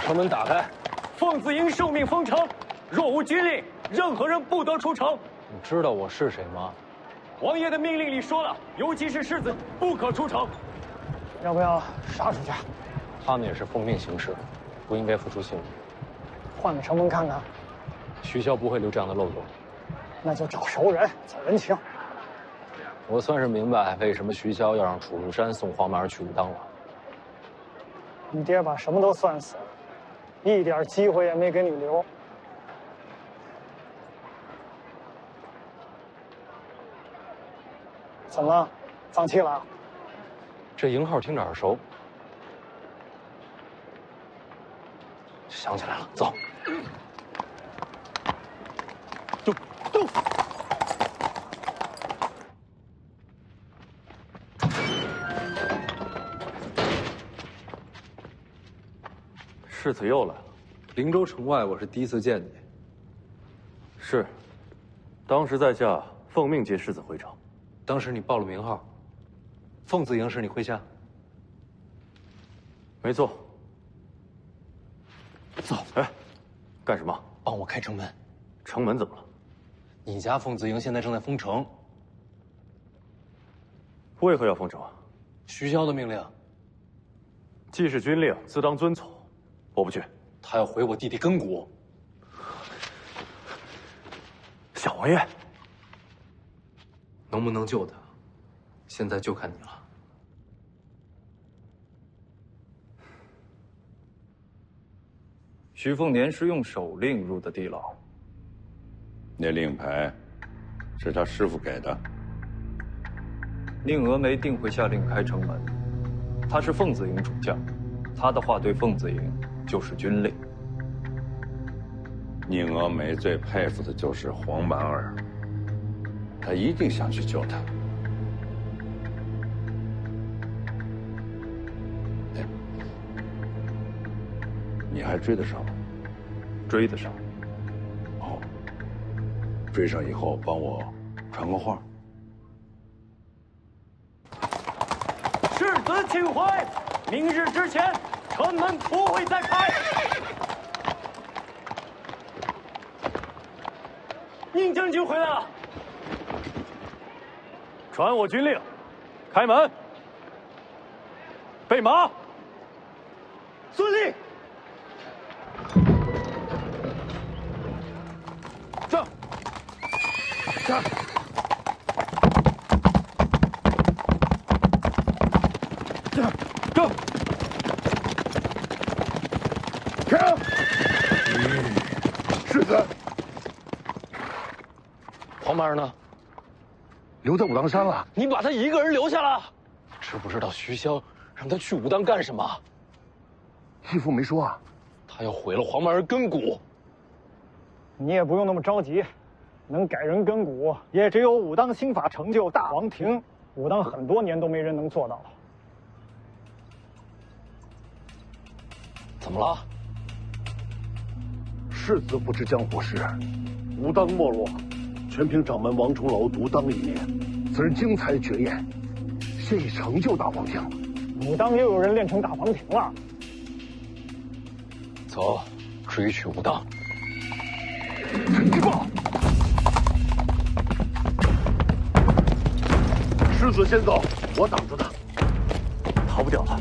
城门打开。奉子营受命封城，若无军令，任何人不得出城。你知道我是谁吗？王爷的命令里说了，尤其是世子不可出城。要不要杀出去？他们也是奉命行事，不应该付出性命。换个城门看看。徐骁不会留这样的漏洞。那就找熟人走人情。我算是明白为什么徐骁要让楚禄山送黄蛮儿去武当了。你爹把什么都算死了，一点机会也没给你留。怎么了？放弃了？这营号听着耳熟。想起来了，走。动！世子又来了。灵州城外，我是第一次见你。是，当时在下奉命接世子回城。当时你报了名号，奉子营是你麾下。没错。走，哎，干什么？帮我开城门。城门怎么了？你家奉子营现在正在封城。为何要封城啊？徐骁的命令。既是军令，自当遵从。我不去。他要毁我弟弟根骨。小王爷，能不能救他，现在就看你了。徐凤年是用手令入的地牢。那令牌是他师傅给的。宁峨眉定会下令开城门。他是奉子营主将，他的话对奉子营就是军令。宁峨眉最佩服的就是黄蛮儿，他一定想去救他。哎，你还追得上吗？追得上。好，追上以后帮我传个话。世子请回，明日之前，城门不会再开。宁将军回来了，传我军令，开门，备马。遵令。上。上。上。停！世子。黄蛮儿呢？留在武当山了。你把他一个人留下了？知不知道徐骁让他去武当干什么？义父没说啊。他要毁了黄蛮儿根骨。你也不用那么着急，能改人根骨，也只有武当新法成就大王庭。武当很多年都没人能做到。怎么了？世子不知江湖事，武当没落，全凭掌门王重楼独当一面。此人精彩绝艳，现已成就大王庭。武当又有人练成大王庭了。走，追去武当。陈继报，世子先走，我挡着他，逃不掉了。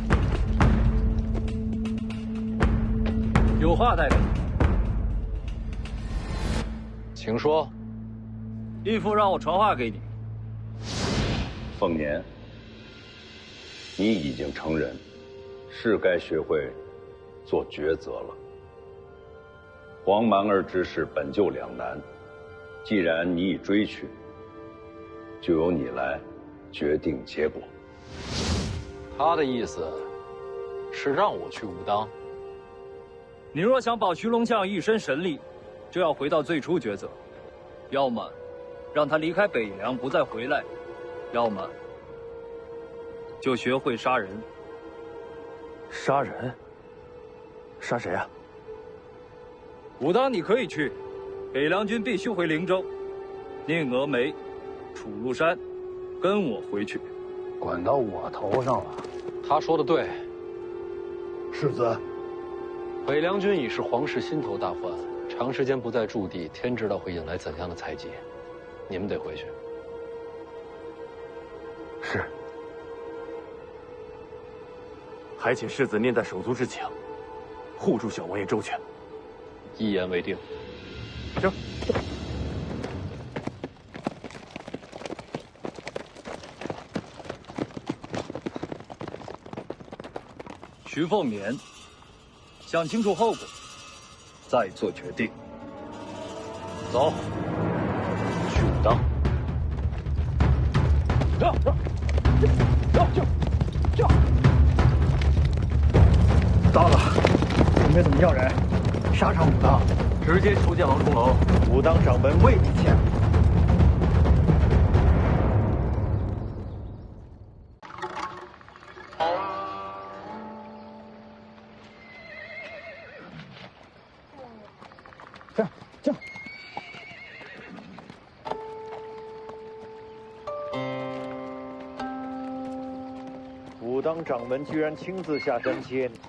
有话带给你。请说。义父让我传话给你。凤年，你已经成人，是该学会做抉择了。黄蛮儿之事本就两难，既然你已追去，就由你来决定结果。他的意思是让我去武当。你若想保徐龙将一身神力，就要回到最初抉择，要么让他离开北凉不再回来，要么就学会杀人。杀人？杀谁啊？武当你可以去，北凉军必须回灵州。宁峨眉、楚禄山，跟我回去。管到我头上了。他说的对。世子，北凉军已是皇室心头大患，长时间不在驻地，天知道会引来怎样的猜忌。你们得回去。是。还请世子念在手足之情，护住小王爷周全。一言为定。行。徐凤年，想清楚后果，再做决定。走，去武当。到了，准备怎么要人？杀上武当，直接求见王重楼。武当掌门为你献礼。这。武当掌门居然亲自下山接你，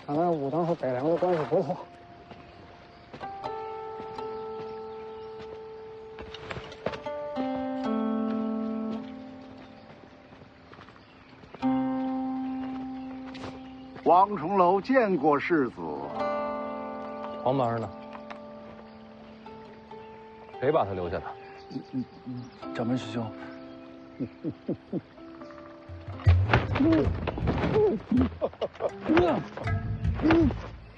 看来武当和北凉的关系不错。王重楼见过世子。黄毛呢？谁把他留下的？掌门师兄。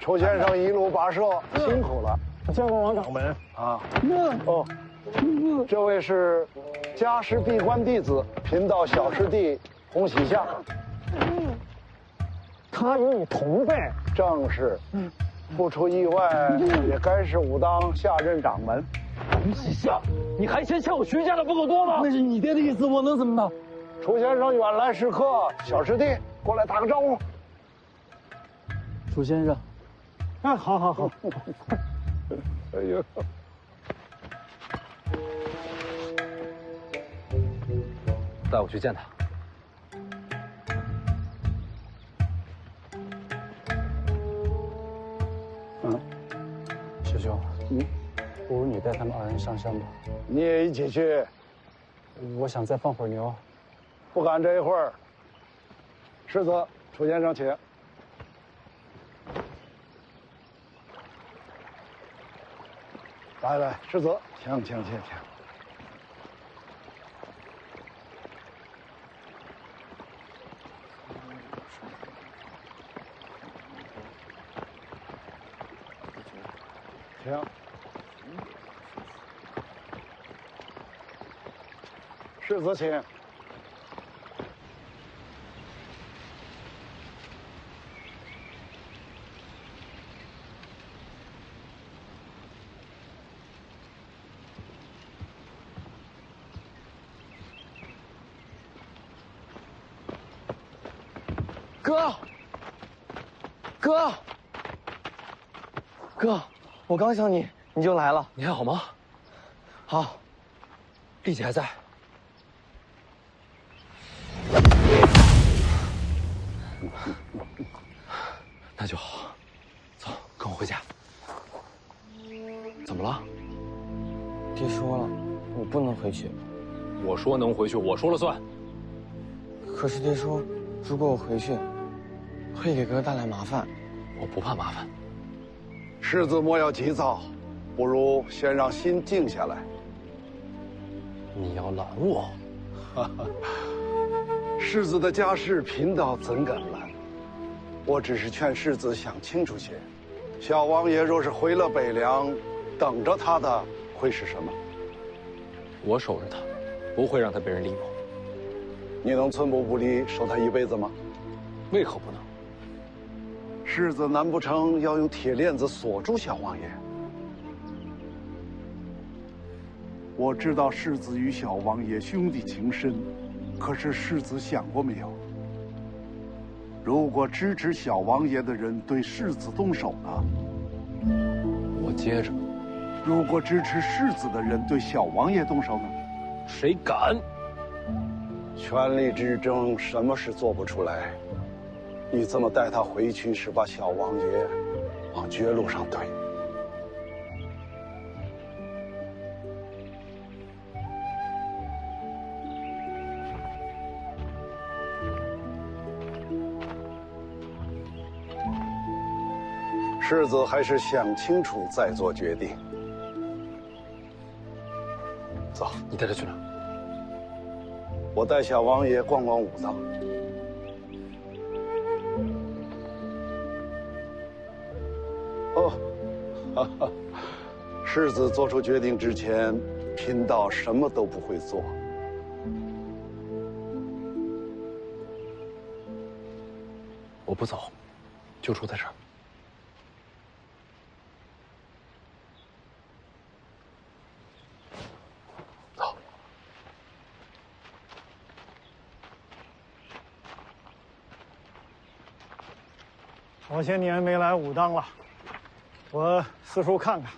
楚先生一路跋涉，辛苦了。见过王掌门啊。哦，这位是家师闭关弟子，贫道小师弟洪喜相。他与你同辈，正是。不出意外，也该是武当下任掌门。洪喜相，你还嫌欠我徐家的不够多吗？那是你爹的意思，我能怎么办？楚先生远来是客，小师弟过来打个招呼。楚先生，哎，好。哎呦，带我去见他。师兄，不如你带他们二人上山吧。你也一起去？我想再放会儿牛。不敢这一会儿。世子，楚先生请。来，世子，请。请。世子请。哥，我刚想你，你就来了。你还好吗？好，丽姐还在。那就好，走，跟我回家。怎么了？爹说了，我不能回去。我说能回去，我说了算。可是爹说，如果我回去，会给哥带来麻烦。我不怕麻烦。世子莫要急躁，不如先让心静下来。你要拦我？世子的家事，贫道怎敢拦？我只是劝世子想清楚些。小王爷若是回了北凉，等着他的会是什么？我守着他，不会让他被人利用。你能寸步不离，守他一辈子吗？为何不能？世子难不成要用铁链子锁住小王爷？我知道世子与小王爷兄弟情深，可是世子想过没有？如果支持小王爷的人对世子动手呢？我接着。如果支持世子的人对小王爷动手呢？谁敢？权力之争，什么事做不出来？你这么带他回去，是把小王爷往绝路上推。世子还是想清楚再做决定。走，你带他去哪？我带小王爷逛逛武当。哦，哈哈，世子做出决定之前，贫道什么都不会做。我不走，就住在这儿。走。好些年没来武当了，我四处看看。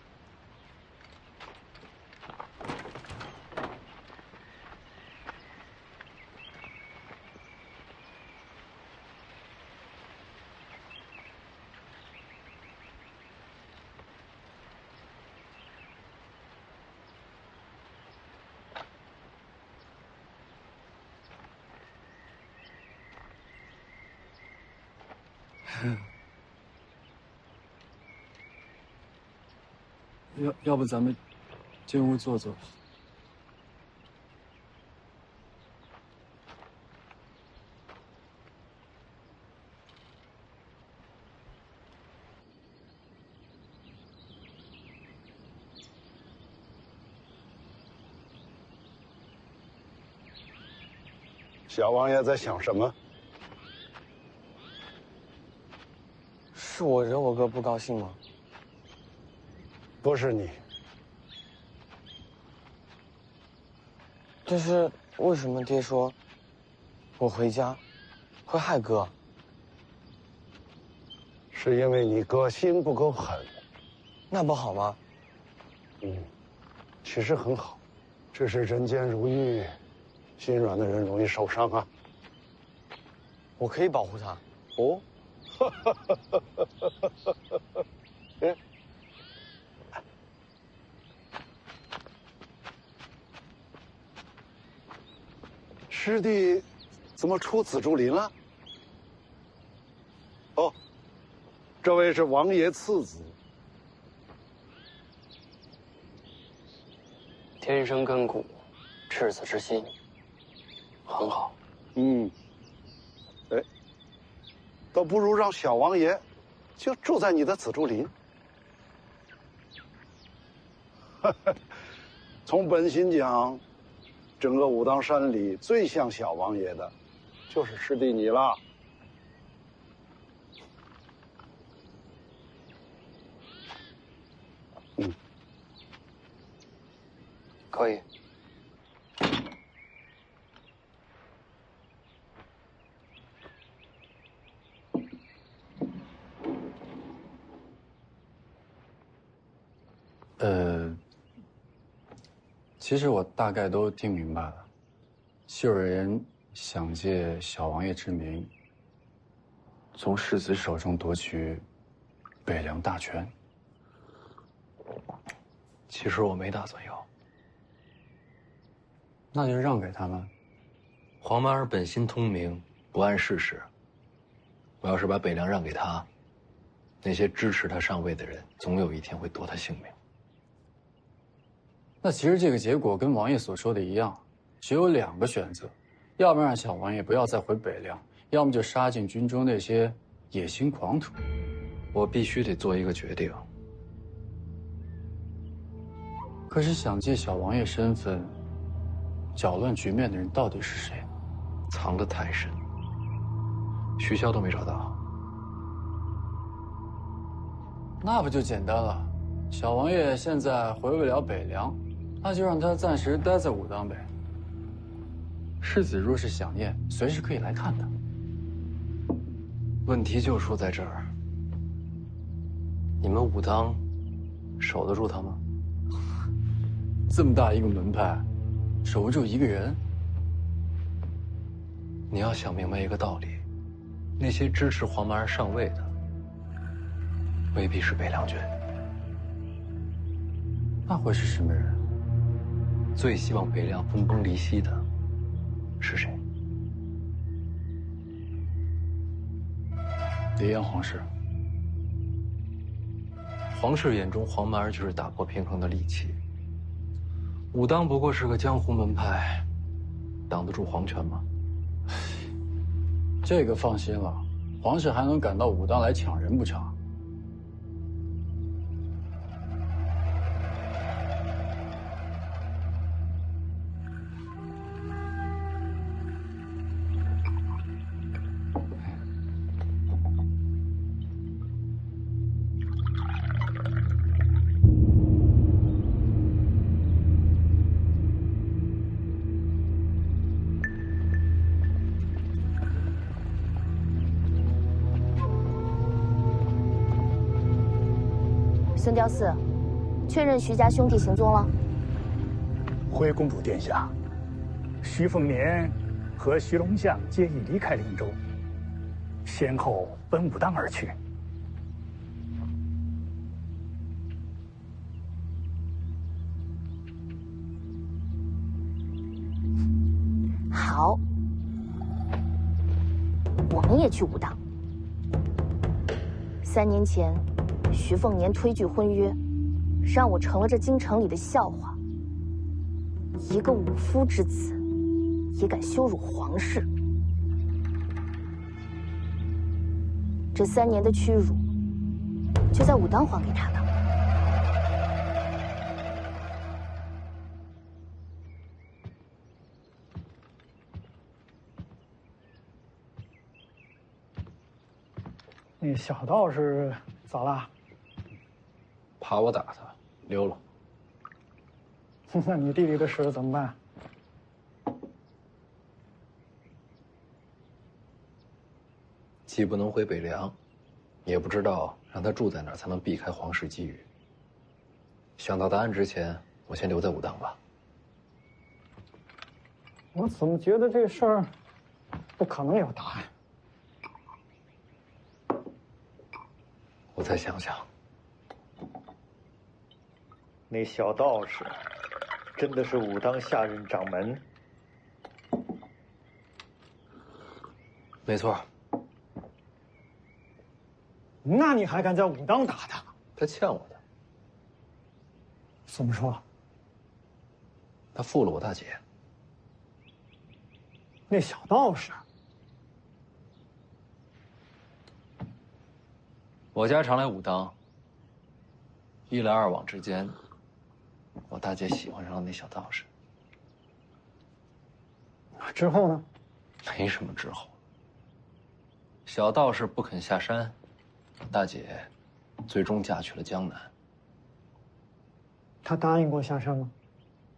要不咱们进屋坐坐？小王爷在想什么？是我惹我哥不高兴吗？不是你。但是为什么爹说我回家会害哥？是因为你哥心不够狠。那不好吗？其实很好，只是人间如玉，心软的人容易受伤啊。我可以保护他。哦，哎，师弟怎么出紫竹林了？哦，这位是王爷次子。天生根骨，赤子之心，很好。哎，倒不如让小王爷就住在你的紫竹林。从本心讲，整个武当山里最像小王爷的，就是师弟你了。可以。其实我大概都听明白了。秀儿人想借小王爷之名，从世子手中夺取北凉大权。其实我没打算要。那就让给他们。黄蛮儿本心通明，不谙世事。我要是把北凉让给他，那些支持他上位的人，总有一天会夺他性命。那其实这个结果跟王爷所说的一样，只有2个选择：要不让小王爷不要再回北凉，要么就杀尽军中那些野心狂徒。我必须得做一个决定。可是想借小王爷身份搅乱局面的人到底是谁？藏得太深，徐骁都没找到。那不就简单了？小王爷现在回不了北凉，那就让他暂时待在武当呗。世子若是想念，随时可以来看他。问题就出在这儿，你们武当守得住他吗？这么大一个门派，守不住一个人？你要想明白一个道理，那些支持黄蛮儿上位的，未必是北凉军。那会是什么人？最希望北凉分崩离析的是谁？李彦皇室。皇室眼中，黄蛮儿就是打破平衡的利器。武当不过是个江湖门派，挡得住皇权吗？这个放心了，皇室还能赶到武当来抢人不成？孙雕四，确认徐家兄弟行踪了。回公主殿下，徐凤年和徐龙象皆已离开灵州，先后奔武当而去。好，我们也去武当。3年前，徐凤年推拒婚约，让我成了这京城里的笑话。一个武夫之子，也敢羞辱皇室。这3年的屈辱，就在武当还给他呢。那小道士咋了？怕我打他，溜了。那你弟弟的事怎么办？既不能回北凉，也不知道让他住在哪儿才能避开皇室觊觎。想到答案之前，我先留在武当吧。我怎么觉得这事儿不可能有答案？我再想想。那小道士真的是武当下任掌门？没错。那你还敢在武当打他？他欠我的。怎么说？他负了我大姐。那小道士。我家常来武当，一来二往之间，我大姐喜欢上了那小道士。之后呢？没什么之后。小道士不肯下山，大姐最终嫁去了江南。他答应过下山吗？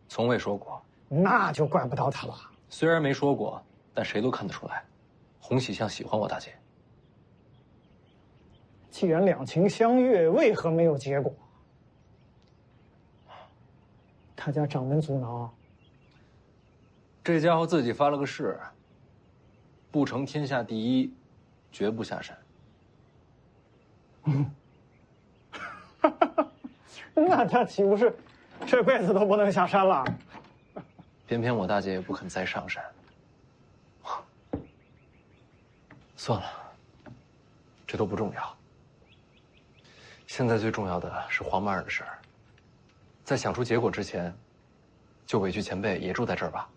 从未说过。那就怪不到他了。虽然没说过，但谁都看得出来，洪喜相喜欢我大姐。既然两情相悦，为何没有结果？他家掌门阻挠。这家伙自己发了个誓，不成天下第一，绝不下山。那他岂不是这辈子都不能下山了？偏偏我大姐也不肯再上山。算了，这都不重要。现在最重要的是黄曼儿的事儿，在想出结果之前，就委屈前辈也住在这儿吧。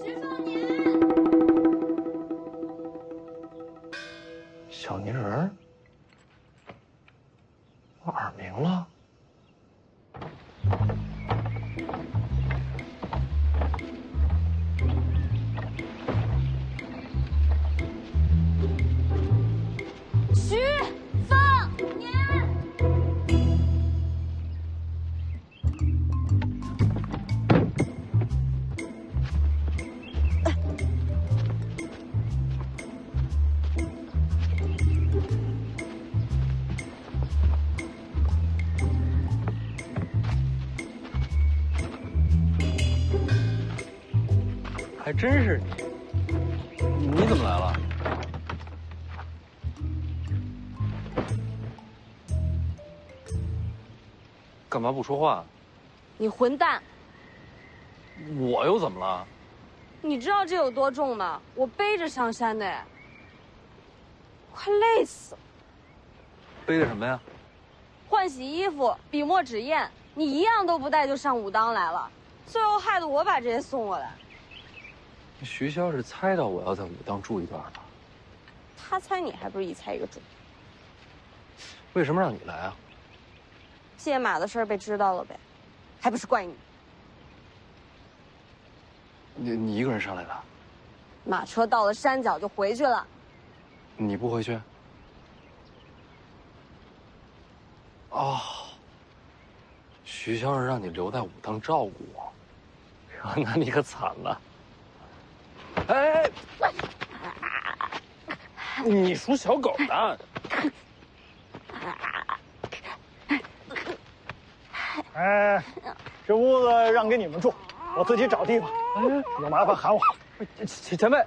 徐凤年，小泥人儿。我耳鸣了。徐凤年，真是你。你怎么来了？干嘛不说话？你混蛋！我又怎么了？你知道这有多重吗？我背着上山的，快累死了。背的什么呀？换洗衣服、笔墨纸砚，你一样都不带就上武当来了，最后害得我把这些送过来。徐骁是猜到我要在武当住一段吧？他猜你还不是一猜一个准？为什么让你来啊？借马的事儿被知道了呗，还不是怪你。你一个人上来的？马车到了山脚就回去了。你不回去？哦，徐骁是让你留在武当照顾我，那你可惨了。哎，你属小狗的。哎，这屋子让给你们住，我自己找地方。有麻烦喊我。前辈。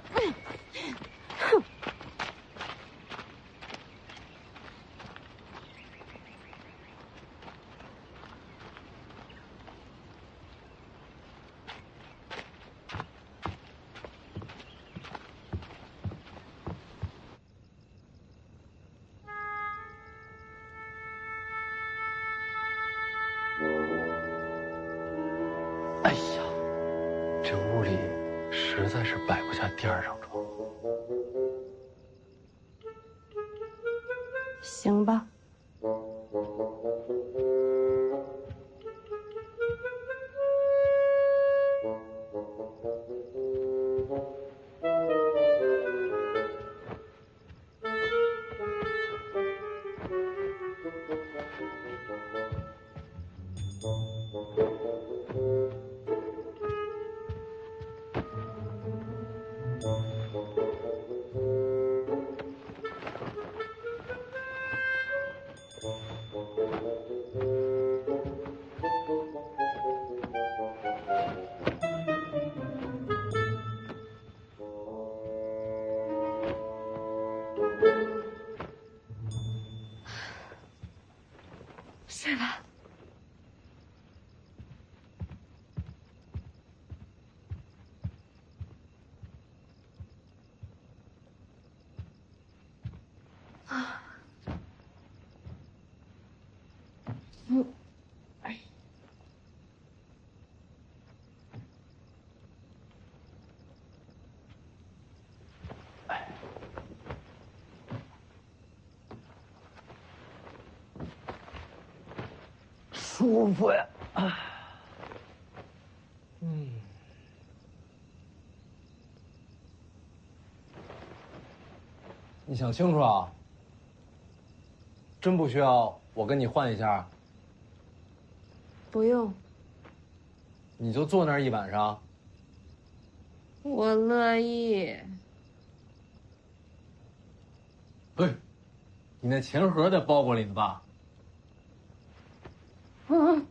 哎呀，这屋里实在是摆不下第二张床。行吧。睡吧。啊。舒服呀！你想清楚啊！真不需要我跟你换一下？不用，你就坐那儿一晚上？我乐意。对，你那钱盒在包裹里呢吧？嗯。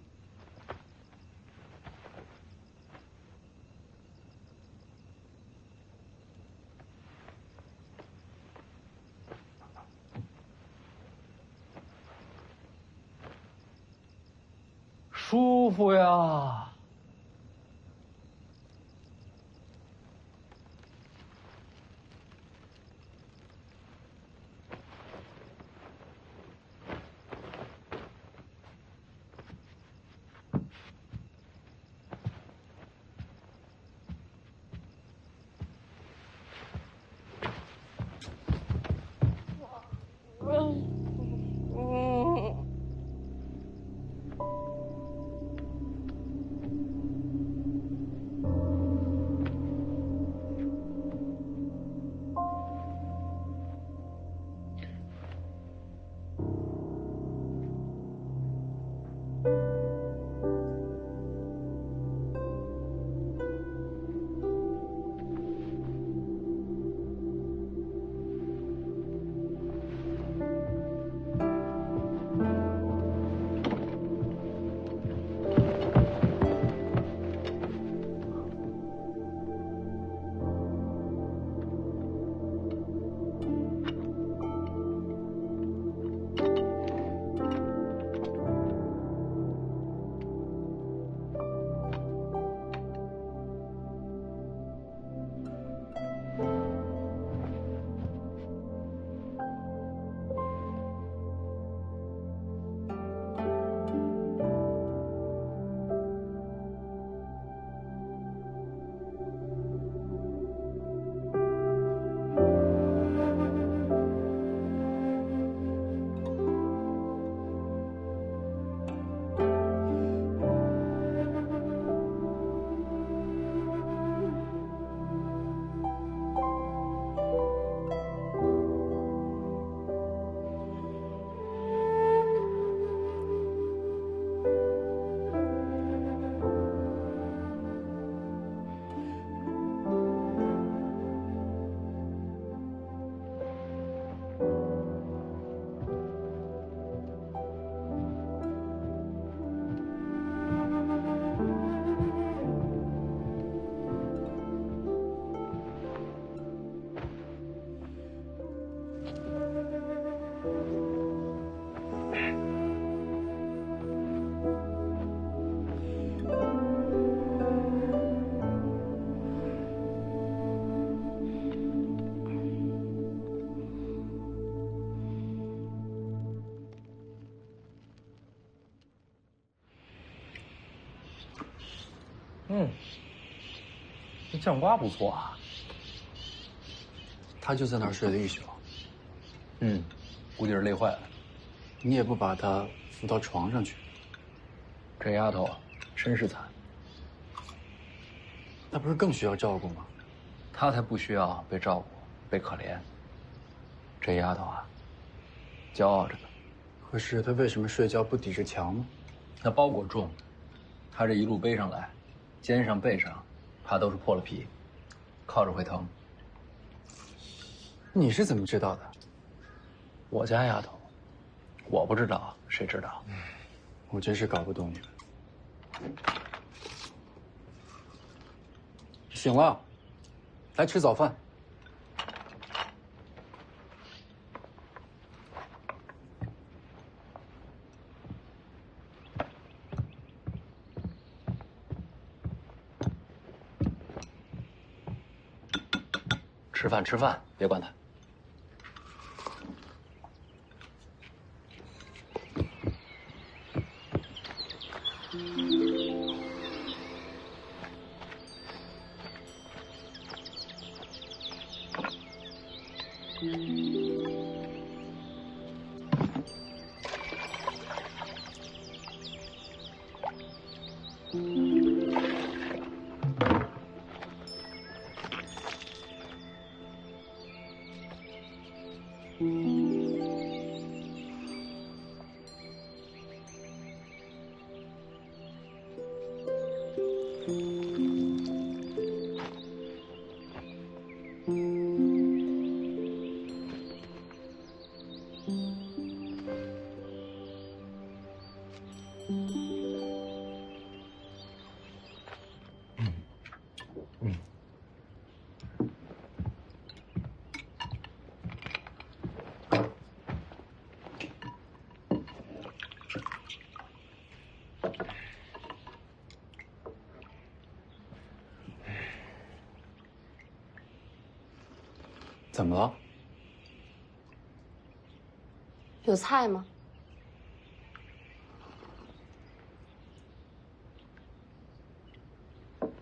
舒服呀！这酱瓜不错啊。他就在那儿睡了一宿。估计是累坏了。你也不把他扶到床上去？这丫头身世惨，那不是更需要照顾吗？她才不需要被照顾、被可怜。这丫头啊，骄傲着呢。可是她为什么睡觉不抵着墙呢？那包裹重，她这一路背上来，肩上背上，怕都是破了皮，靠着会疼。你是怎么知道的？我家丫头，我不知道，谁知道？我真是搞不懂你们。醒了，来吃早饭。吃饭，吃饭，别管他。怎么了？有菜吗？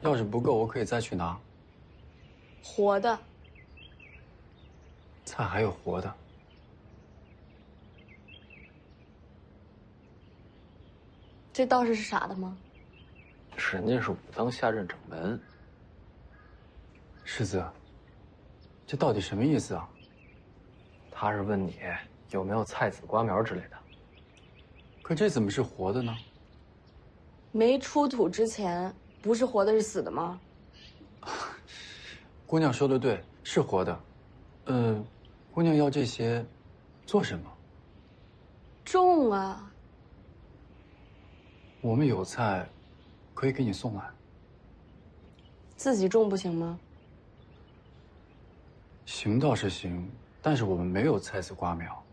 要是不够，我可以再去拿。活的。菜还有活的。这道士是傻的吗？人家是武当下任掌门。世子，这到底什么意思啊？他是问你有没有菜籽瓜苗之类的。可这怎么是活的呢？没出土之前，不是活的是死的吗？姑娘说的对，是活的。姑娘要这些做什么？种啊。我们有菜，可以给你送来。自己种不行吗？行倒是行，但是我们没有菜籽瓜苗。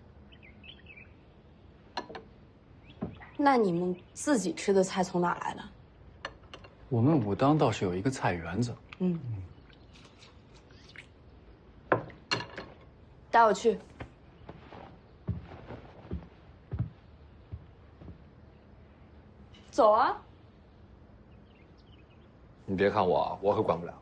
那你们自己吃的菜从哪来的？我们武当倒是有一个菜园子。带我去。走啊！你别看我，我可管不了。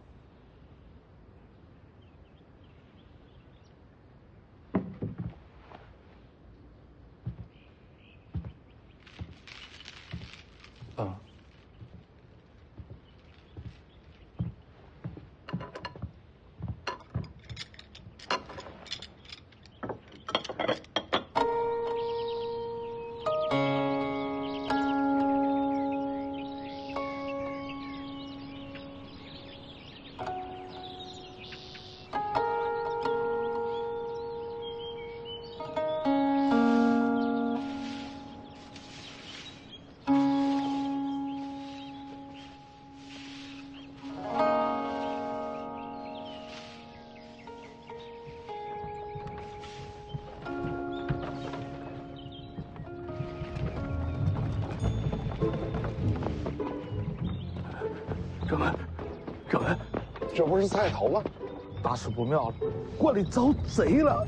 掌门，这不是菜头吗？大事不妙了，锅里遭贼了！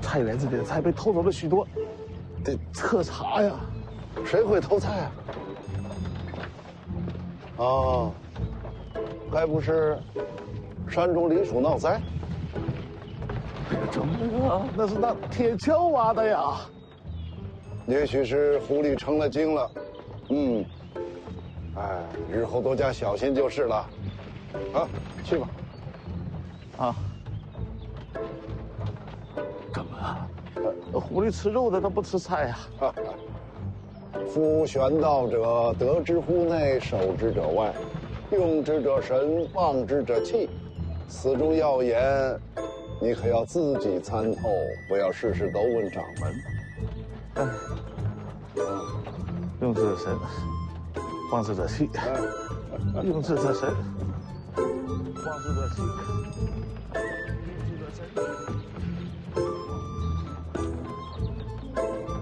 菜园子里的菜被偷走了许多，得彻查呀！谁会偷菜啊？哦，该不是山中林鼠闹灾？怎么那是那铁锹挖的呀？也许是狐狸成了精了。哎，日后多加小心就是了。啊，去吧。啊。干嘛？狐狸吃肉的，它不吃菜呀。夫玄道者，得之乎内，守之者外，用之者神，忘之者气。此中要言，你可要自己参透，不要事事都问掌门。用之者神，忘之者气。用之者神，忘之者气。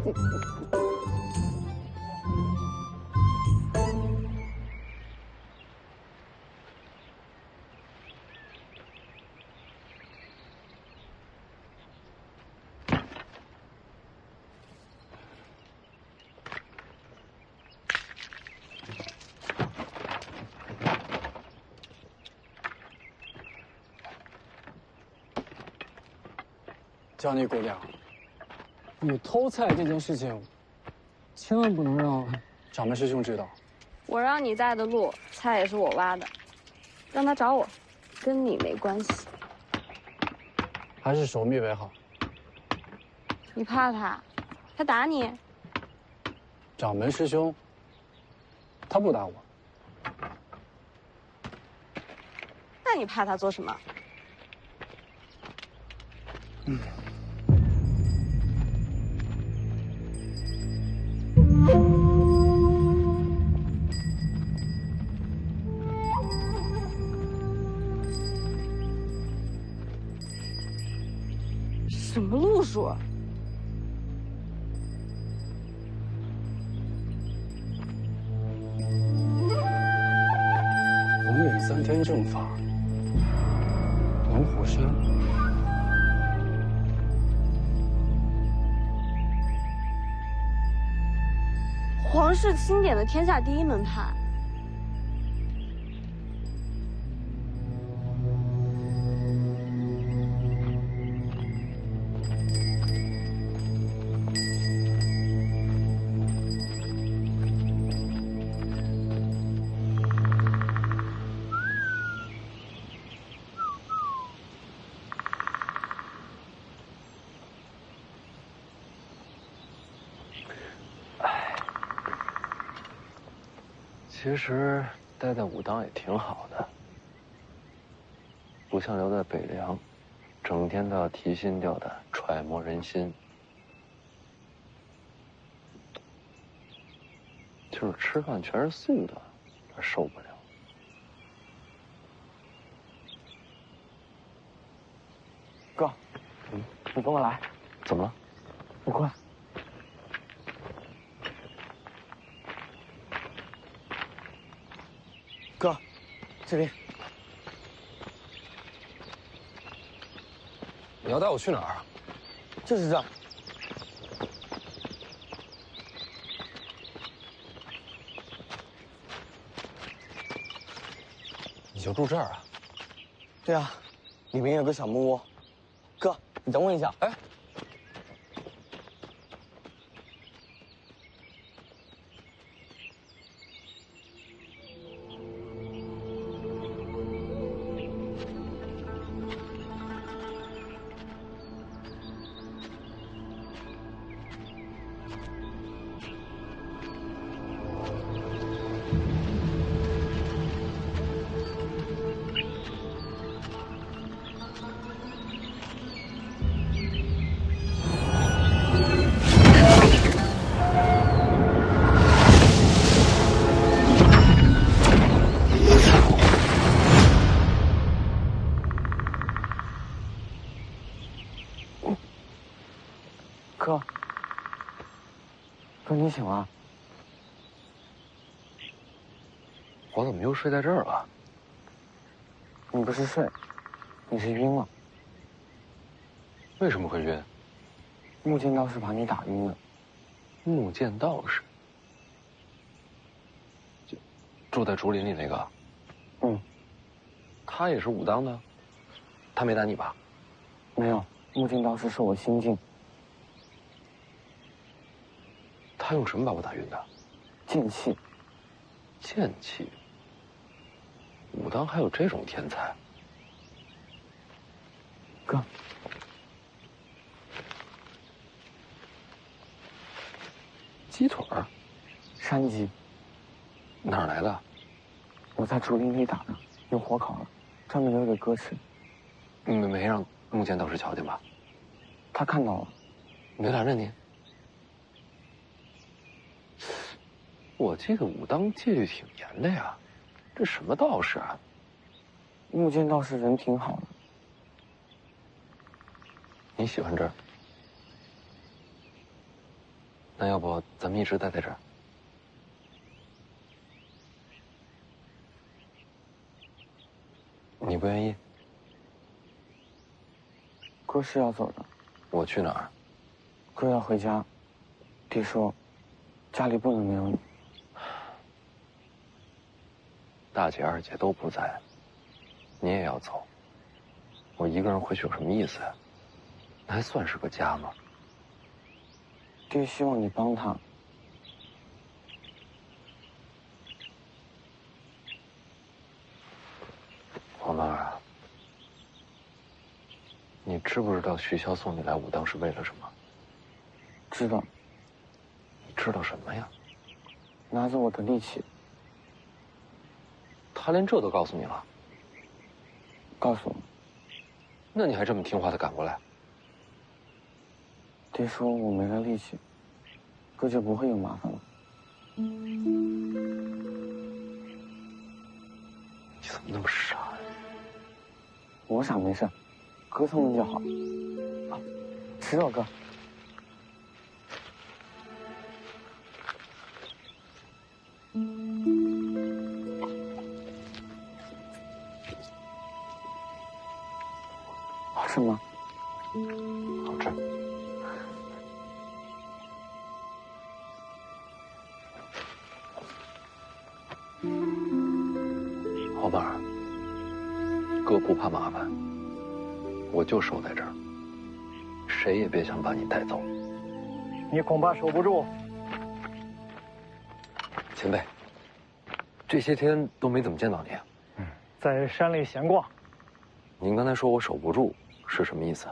用之者神。江妮姑娘，你偷菜这件事情，千万不能让掌门师兄知道。我让你带的路，菜也是我挖的，让他找我，跟你没关系。还是守密为好。你怕他？他打你？掌门师兄，他不打我。那你怕他做什么？什么路数？红岭3天正法，龙虎山。皇室钦点的天下第一门派。其实待在武当也挺好的，不像留在北凉，整天都要提心吊胆，揣摩人心。就是吃饭全是素的，受不了。哥，你跟我来。怎么了？不快。哥，这边。你要带我去哪儿啊？就是这儿。你就住这儿啊？对啊，里面有个小木屋。哥，你等我一下。哎。哥，你醒了？我怎么又睡在这儿了？你不是睡，你是晕了。为什么会晕？木剑道士把你打晕了。木剑道士？住在竹林里那个。嗯。他也是武当的。他没打你吧？没有，木镜道士是我心境。他用什么把我打晕的？剑气。剑气。武当还有这种天才？哥。鸡腿儿。山鸡。哪儿来的？我在竹林里打的，用火烤了，专门留给哥吃。你们没让木剑道士瞧见吧？他看到了。没拦着你？我记得武当戒律挺严的呀，这什么道士啊？木剑道士人挺好的。你喜欢这儿？那要不咱们一直待在这儿？你不愿意？哥是要走的。我去哪儿？哥要回家。爹说，家里不能没有你。大姐、二姐都不在，你也要走，我一个人回去有什么意思呀？那还算是个家吗？爹希望你帮他。黄曼儿啊，你知不知道徐骁送你来武当是为了什么？知道。你知道什么呀？拿走我的力气。他连这都告诉你了？告诉我。那你还这么听话的赶过来？爹说我没了力气，哥就不会有麻烦了。你怎么那么傻呀？我傻没事，哥聪明就好。啊，吃肉哥。好吃吗？好吃。老板儿，哥不怕麻烦，我就守在这儿，谁也别想把你带走。你恐怕守不住。前辈，这些天都没怎么见到你。在山里闲逛。您刚才说我守不住，是什么意思？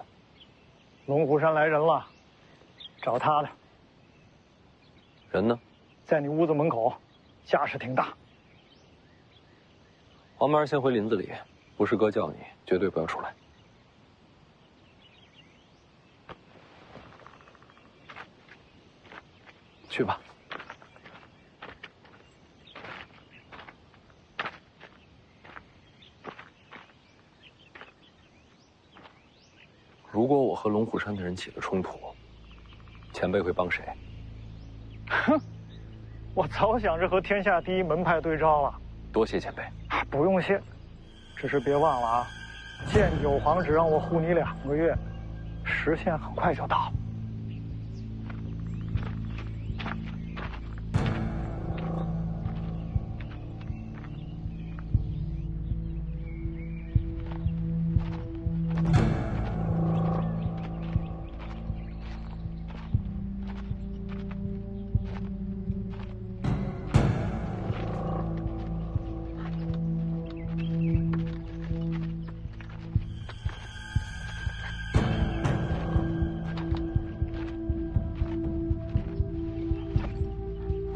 龙虎山来人了，找他的。人呢？在你屋子门口，架势挺大。黄曼儿先回林子里，不是哥叫你，绝对不要出来。去吧。如果我和龙虎山的人起了冲突，前辈会帮谁？哼，我早想着和天下第一门派对招了。多谢前辈。不用谢，只是别忘了啊，剑九皇只让我护你2个月，时限很快就到。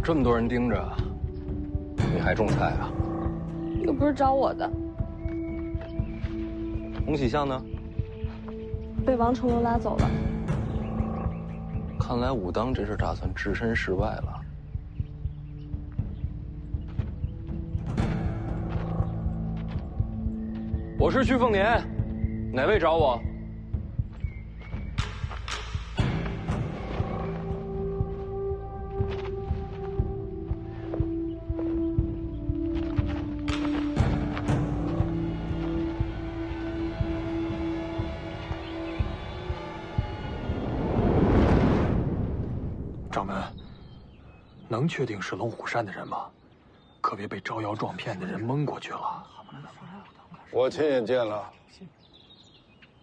这么多人盯着，你还种菜啊？又不是找我的。洪喜相呢？被王重楼拉走了。看来武当这事打算置身事外了。我是徐凤年，哪位找我？掌门，能确定是龙虎山的人吗？可别被招摇撞骗的人蒙过去了。我亲眼见了，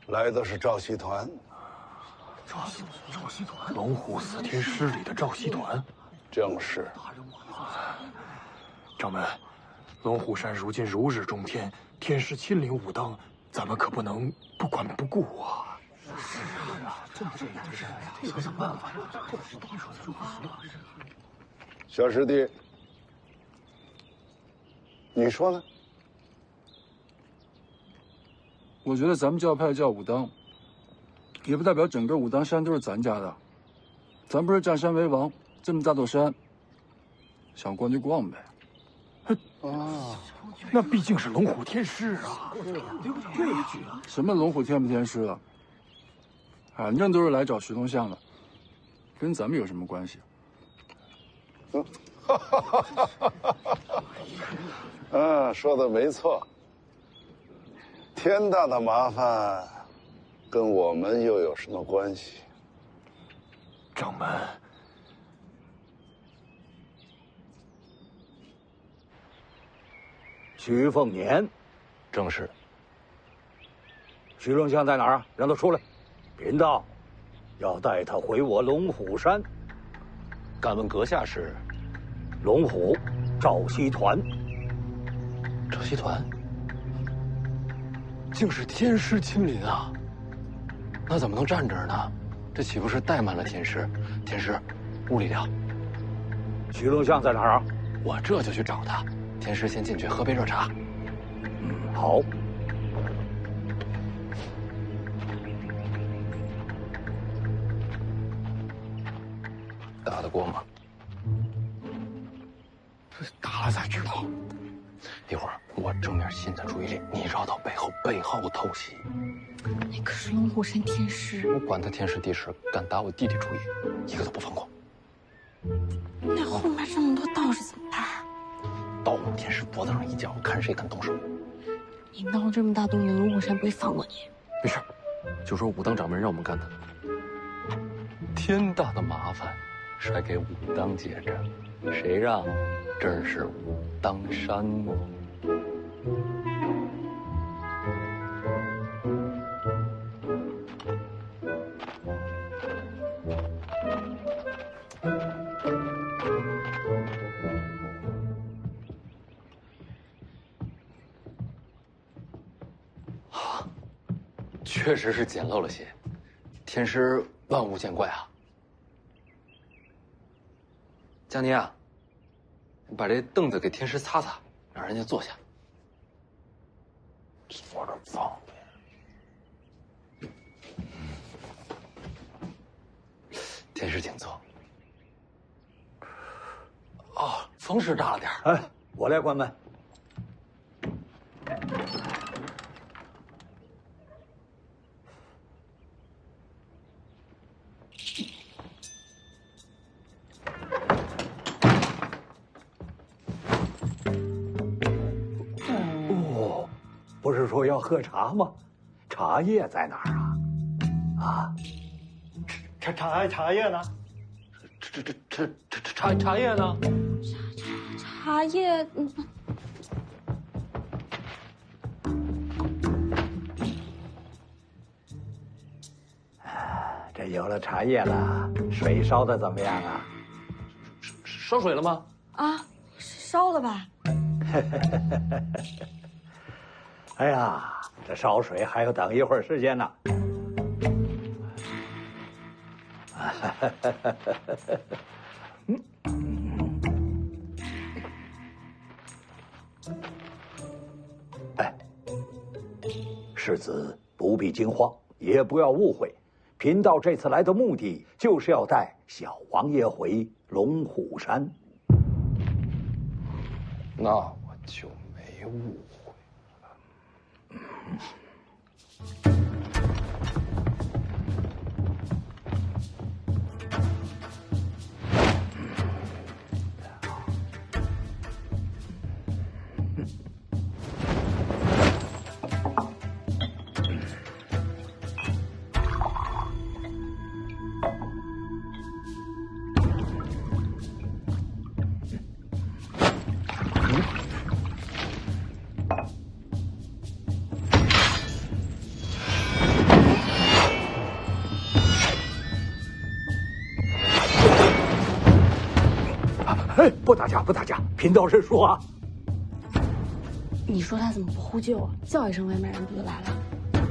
来的是赵熙团。赵熙团，龙虎四天师里的赵熙团，正是。掌门，龙虎山如今如日中天，天师亲临武当，咱们可不能不管不顾啊！是啊，这样是想想办法。小师弟，你说呢？我觉得咱们教派叫武当，也不代表整个武当山都是咱家的。咱不是占山为王，这么大座山，想逛就逛呗。啊，那毕竟是龙虎天师啊！对呀，什么龙虎天不天师的，反正都是来找徐东相的，跟咱们有什么关系？说的没错。天大的麻烦，跟我们又有什么关系？掌门，徐凤年，正是。徐龙相在哪儿啊？让他出来。贫道要带他回我龙虎山。敢问阁下是？龙虎赵熙团。赵熙团，竟是天师亲临啊！那怎么能站这儿呢？这岂不是怠慢了天师？天师，屋里聊。徐龙相在哪儿啊？我这就去找他。天师先进去喝杯热茶。好。打得过吗？打了再举报。一会儿我正面吸引他注意力，你绕到背后偷袭。那可是龙虎山天师，我管他天师地师，敢打我弟弟主意，一个都不放过。那后面这么多道士怎么办？刀往天师脖子上一架，看谁敢动手。你闹这么大动静，龙虎山不会放过你。没事，就说武当掌门让我们干的。天大的麻烦，甩给武当接着，谁让这儿是武当山呢？确实是简陋了些，天师万物见怪啊。江宁啊，你把这凳子给天师擦擦，让人家坐下。坐着方便。天师请坐。哦，风是大了点儿。哎，我来关门。不是说要喝茶吗？茶叶在哪儿啊？啊，茶叶呢？茶叶呢？茶叶，这有了茶叶了，水烧的怎么样啊？烧水了吗？啊，烧了吧？哎呀，这烧水还要等一会儿时间呢。哎，世子不必惊慌，也不要误会，贫道这次来的目的就是要带小王爷回龙虎山。那我就没误会了。嘿，不打架，不打架。贫道是说啊，你说他怎么不呼救啊？叫一声外卖人不就来了？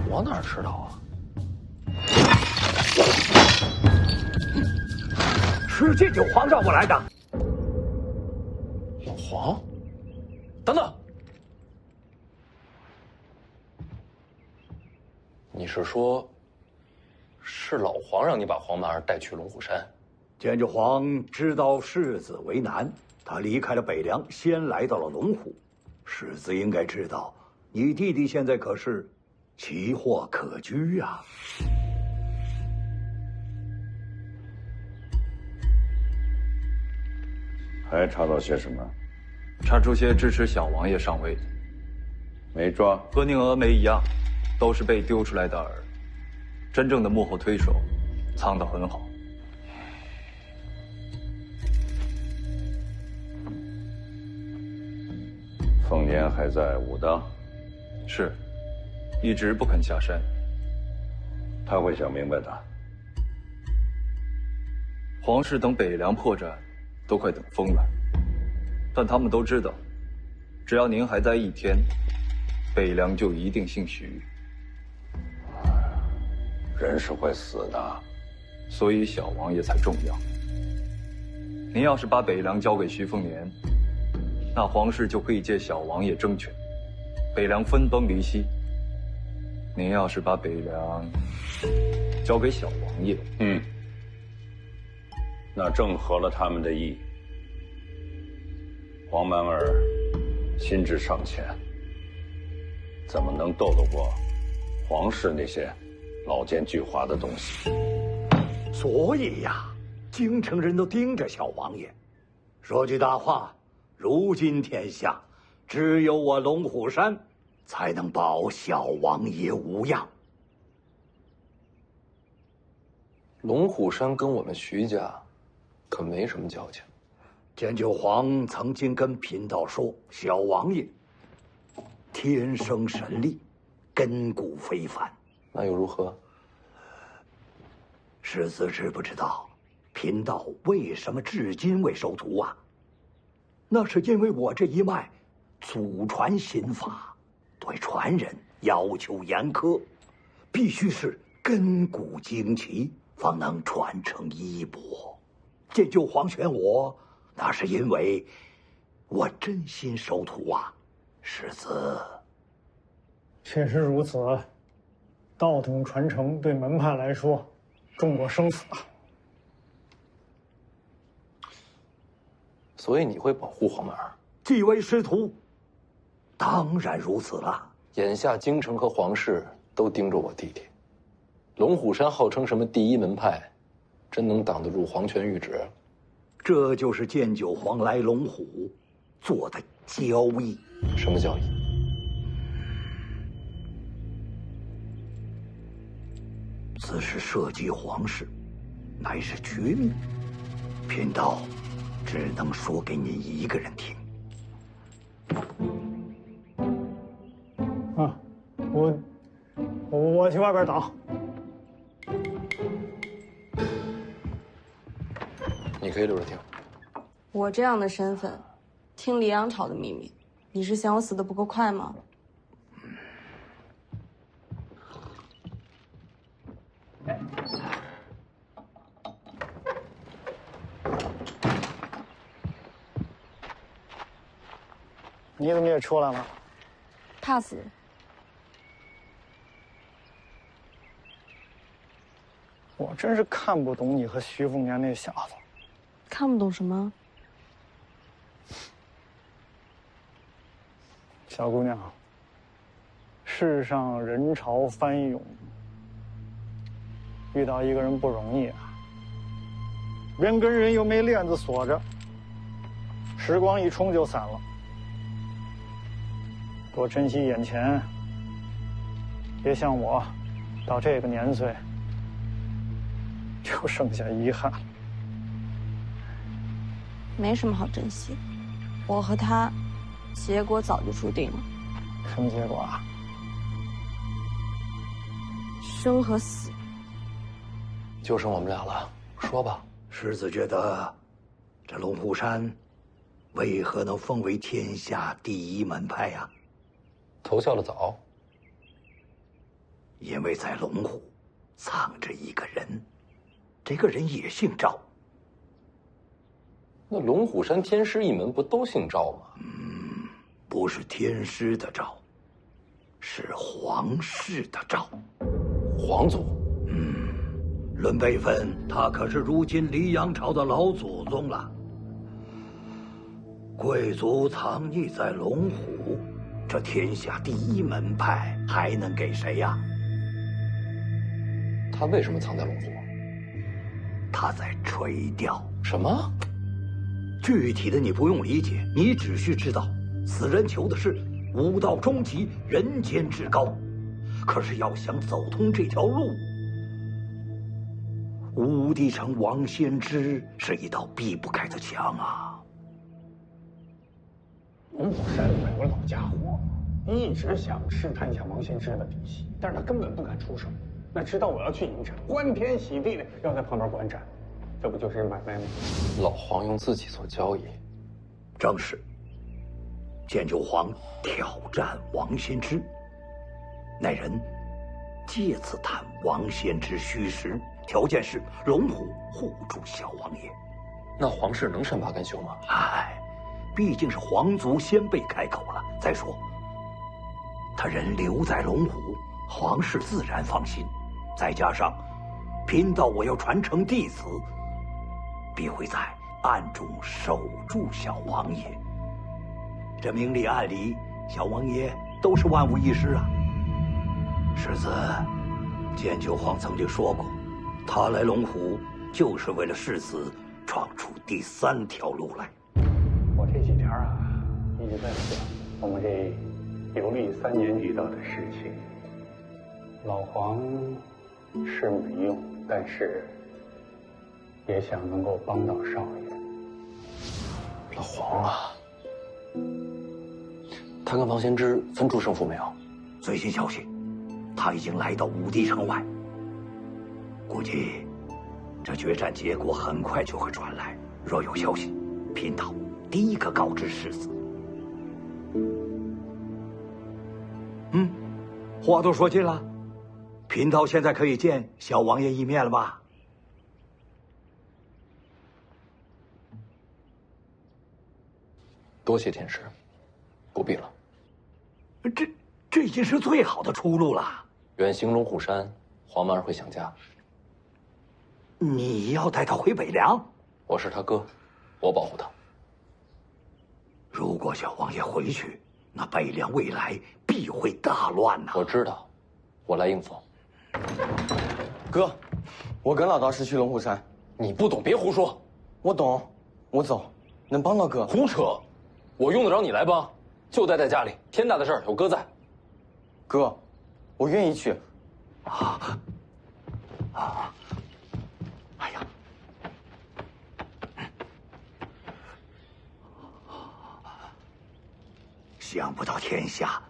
我哪知道啊？是戒酒皇让我来的。老黄，等等，你是说，是老黄让你把黄满儿带去龙虎山？剑九皇知道世子为难，他离开了北凉，先来到了龙虎。世子应该知道，你弟弟现在可是奇货可居啊。还查到些什么？查出些支持小王爷上位的，没抓。和宁峨眉一样，都是被丢出来的饵。真正的幕后推手，藏得很好。凤年还在武当，是，一直不肯下山。他会想明白的。皇室等北凉破绽，都快等疯了。但他们都知道，只要您还在一天，北凉就一定姓徐。人是会死的，所以小王爷才重要。您要是把北凉交给徐凤年，那皇室就可以借小王爷争权，北凉分崩离析。您要是把北凉交给小王爷，那正合了他们的意。黄满儿心智尚浅，怎么能斗得过皇室那些老奸巨猾的东西？所以呀，京城人都盯着小王爷。说句大话，如今天下，只有我龙虎山才能保小王爷无恙。龙虎山跟我们徐家可没什么交情。剑九皇曾经跟贫道说，小王爷天生神力，根骨非凡。那又如何？世子知不知道，贫道为什么至今未收徒啊？那是因为我这一脉祖传心法，对传人要求严苛，必须是根骨精奇，方能传承衣钵。剑九皇选我，那是因为我真心收徒啊，世子。确实如此，道统传承对门派来说重过生死啊。所以你会保护黄满儿？既为师徒，当然如此了。眼下京城和皇室都盯着我弟弟，龙虎山号称什么第一门派，真能挡得住皇权谕旨？这就是剑九皇来龙虎做的交易。什么交易？此事涉及皇室，乃是绝密，贫道只能说给你一个人听。啊，我去外边等。你可以留着听。我这样的身份，听黎阳朝的秘密，你是嫌我死得不够快吗？你怎么也出来了？怕死。我真是看不懂你和徐凤年那小子。看不懂什么？小姑娘，世上人潮翻涌，遇到一个人不容易啊。人跟人又没链子锁着，时光一冲就散了。多珍惜眼前，别像我，到这个年岁，就剩下遗憾了。没什么好珍惜的，我和他，结果早就注定了。什么结果啊？生和死。就剩我们俩了，说吧。世子觉得，这龙虎山为何能封为天下第一门派呀？投效的早。因为在龙虎藏着一个人，这个人也姓赵。那龙虎山天师一门不都姓赵吗？不是天师的赵，是皇室的赵。皇族。论辈分，他可是如今黎阳朝的老祖宗了。贵族藏匿在龙虎，这天下第一门派还能给谁呀？他为什么藏在龙虎？他在垂钓。什么？具体的你不用理解，你只需知道，此人求的是武道终极，人间至高。可是要想走通这条路，武帝城王仙芝是一道避不开的墙啊。龙虎山有个老家伙，一直想试探一下王仙芝的底细，但是他根本不敢出手。那知道我要去迎战，欢天喜地的要在旁边观战，这不就是买卖吗？老黄用自己做交易。正是。剑九皇挑战王仙芝，那人借此探王仙芝虚实，条件是龙虎护住小王爷。那皇室能善罢甘休吗？毕竟是皇族先辈开口了。再说，他人留在龙虎，皇室自然放心。再加上，贫道我要传承弟子，必会在暗中守住小王爷。这明里暗里，小王爷都是万无一失啊。世子，剑九皇曾经说过，他来龙虎就是为了世子闯出第3条路来。我这几天一直在想我们这游历3年遇到的事情。老黄是没用，但是也想能够帮到少爷。老黄啊，他跟王仙芝分出胜负没有？最新消息，他已经来到武帝城外。估计这决战结果很快就会传来。若有消息，贫道第一个告知世子。话都说尽了，贫道现在可以见小王爷一面了吧？多谢天师，不必了。这已经是最好的出路了。远行龙虎山，黄满儿会想家。你要带他回北凉？我是他哥，我保护他。如果小王爷回去，那北凉未来必会大乱呐！我知道，我来应付。哥，我跟老道士去龙虎山。你不懂别胡说。我懂，我走，能帮到哥。胡扯！我用得着你来帮？就待在家里，天大的事儿有哥在。哥，我愿意去。哎呀！想不到天下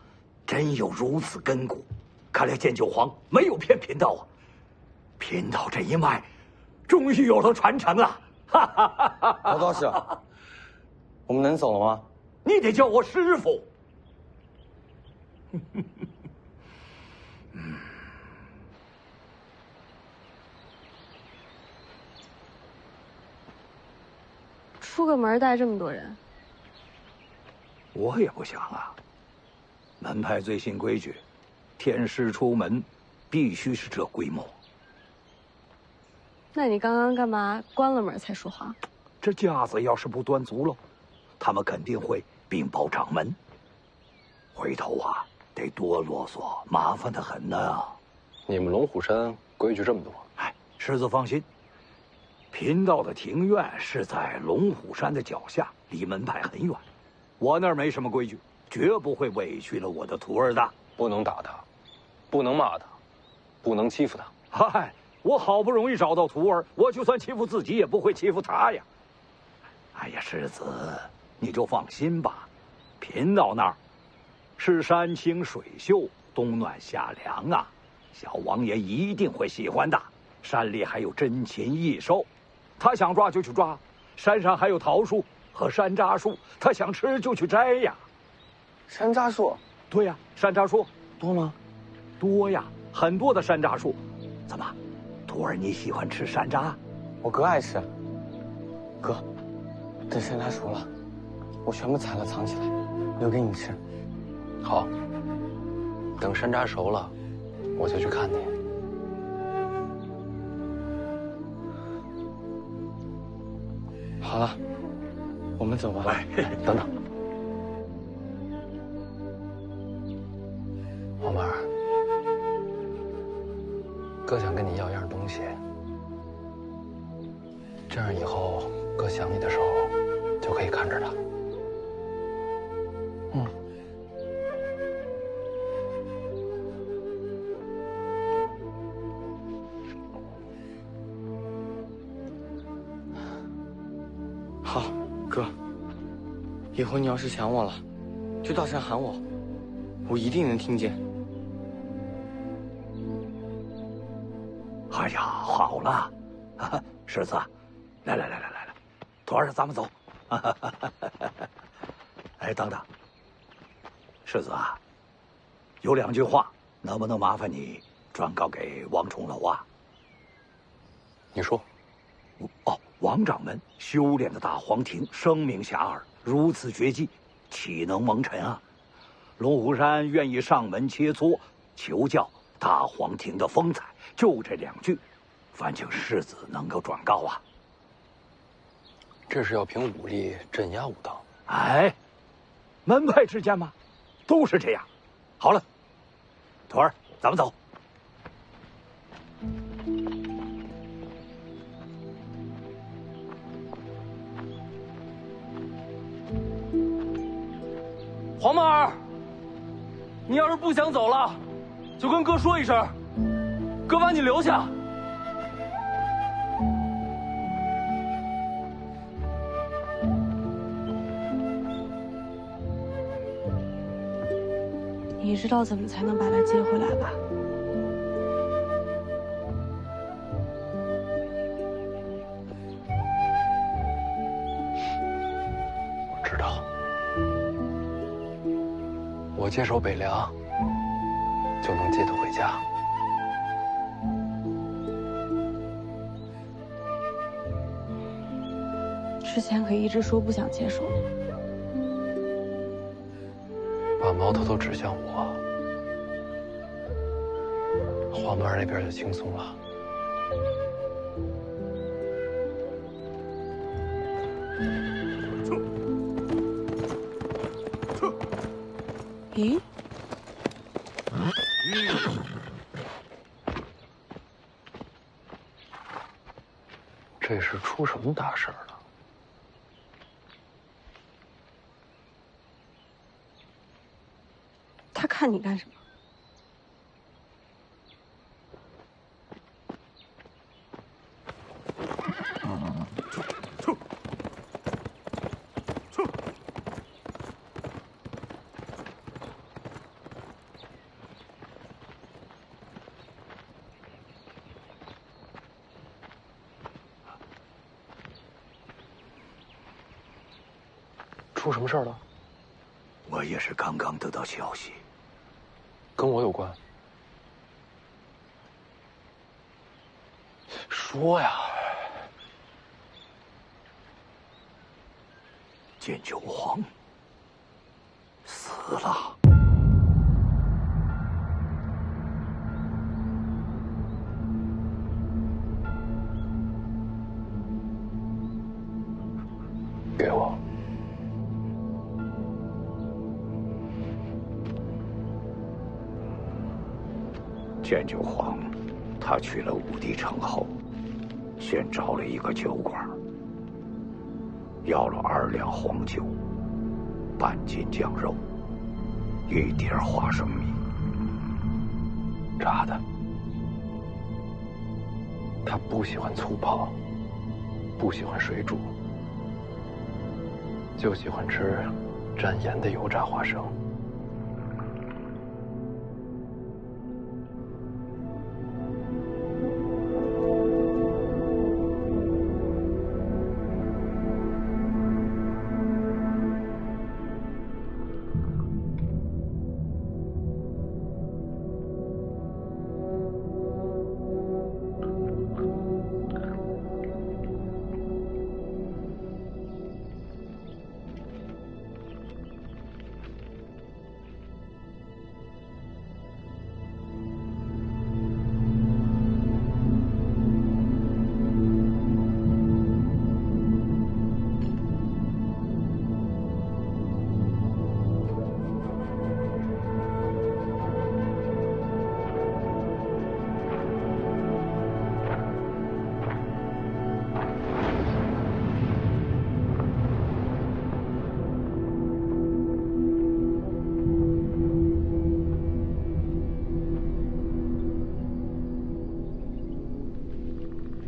真有如此根骨，看来剑九皇没有骗贫道啊！贫道这一脉，终于有了传承了！老道士，我们能走了吗？你得叫我师傅。出个门带这么多人，我也不想啊。门派最新规矩，天师出门，必须是这规模。那你刚刚干嘛关了门才说话？这架子要是不端足喽，他们肯定会禀报掌门。回头啊，得多啰嗦，麻烦得很呢。你们龙虎山规矩这么多？师子放心，贫道的庭院是在龙虎山的脚下，离门派很远。我那儿没什么规矩，绝不会委屈了我的徒儿的。不能打他，不能骂他，不能欺负他。我好不容易找到徒儿，我就算欺负自己，也不会欺负他呀。哎呀，世子，你就放心吧，贫道那儿是山清水秀，冬暖夏凉啊，小王爷一定会喜欢的。山里还有珍禽异兽，他想抓就去抓，山上还有桃树，和山楂树，他想吃就去摘呀。山楂树？对呀，山楂树多吗？多呀，很多的山楂树。怎么，徒儿你喜欢吃山楂？我哥爱吃。哥，等山楂熟了，我全部采了藏起来，留给你吃。好。等山楂熟了，我就去看你。好了，我们走吧。等等，黄曼儿，哥想跟你要样东西，这样以后哥想你的时候就可以看着它。嗯。好，哥，以后你要是想我了，就大声喊我，我一定能听见。哎呀，好了，世子，来，徒儿，咱们走。哎，等等，世子啊，有2句话，能不能麻烦你转告给王重楼啊？你说。哦，王掌门修炼的大黄庭声名遐迩，如此绝技，岂能蒙尘啊？龙虎山愿意上门切磋，求教大黄庭的风采，就这2句，烦请世子能够转告啊。这是要凭武力镇压武当。哎，门派之间嘛，都是这样。好了，徒儿，咱们走。黄曼儿，你要是不想走了，就跟哥说一声，哥把你留下。你知道怎么才能把他接回来吧？我知道。我接手北凉，就能接他回家。之前可一直说不想接手，把矛头都指向我，黄曼儿那边就轻松了。咦？这是出什么大事儿了？他看你干什么？出什么事儿了？我也是刚刚得到消息，跟我有关。说呀！剑九皇死了。给我。剑九皇，他去了武帝城后，先找了一个酒馆，要了2两黄酒、半斤酱肉、1碟花生米，炸的。他不喜欢粗泡，不喜欢水煮，就喜欢吃沾盐的油炸花生。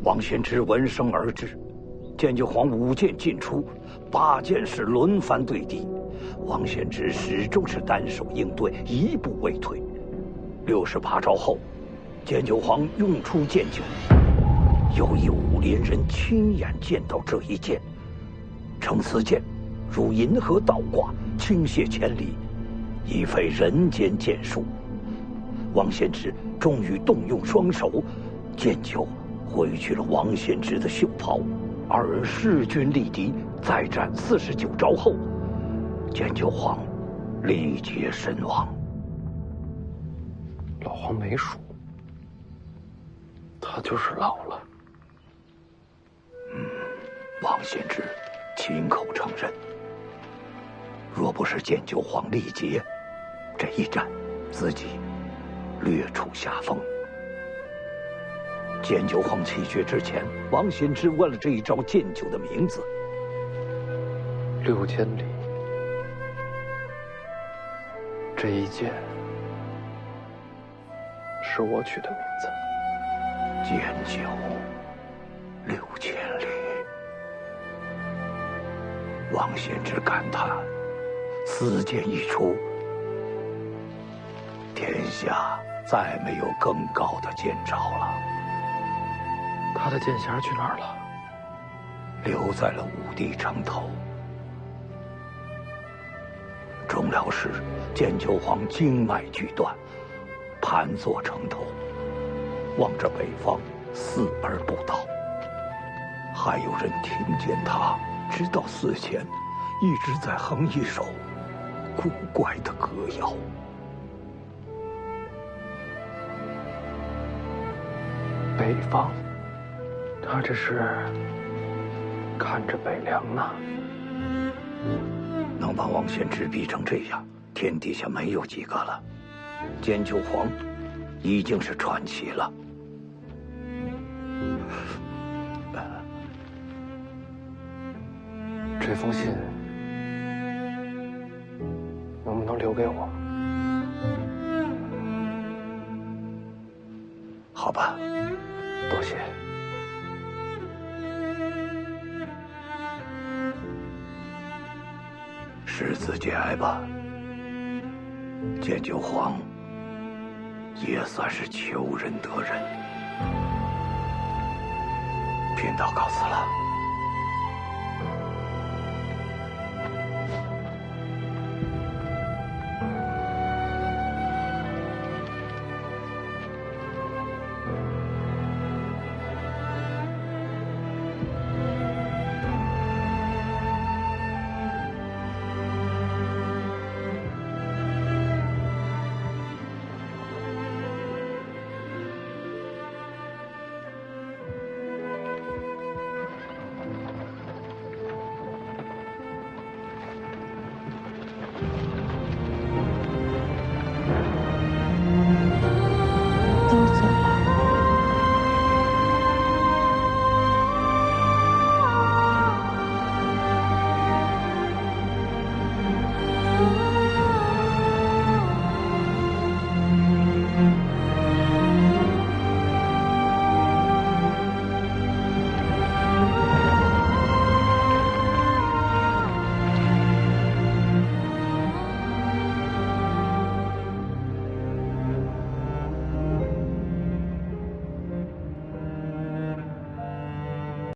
王献之闻声而至，剑九皇舞剑进出，8剑士轮番对敌，王献之始终是单手应对，一步未退。68招后，剑九皇用出剑九，有一武林人亲眼见到这一剑，称此剑如银河倒挂，倾泻千里，已非人间剑术。王献之终于动用双手，剑九挥去了王献之的袖袍，二人势均力敌，再战49招后，剑九皇力竭身亡。老黄没输，他就是老了。王献之亲口承认，若不是剑九皇力竭，这一战自己略处下风。剑九皇气绝之前，王献之问了这一招剑九的名字。6千里，这一剑是我取的名字。剑九，6千里。王献之感叹：此剑一出，天下再没有更高的剑招了。他的剑匣去哪儿了？留在了武帝城头。终了时，剑九皇经脉俱断，盘坐城头，望着北方，四而不倒。还有人听见他直到死前一直在哼一首古怪的歌谣。北方，他这是看着北凉呢。能把王献之逼成这样，天底下没有几个了。剑九皇已经是传奇了。这封信能不能留给我？好吧，多谢。世子节哀吧，剑九皇也算是求人得人。贫道告辞了。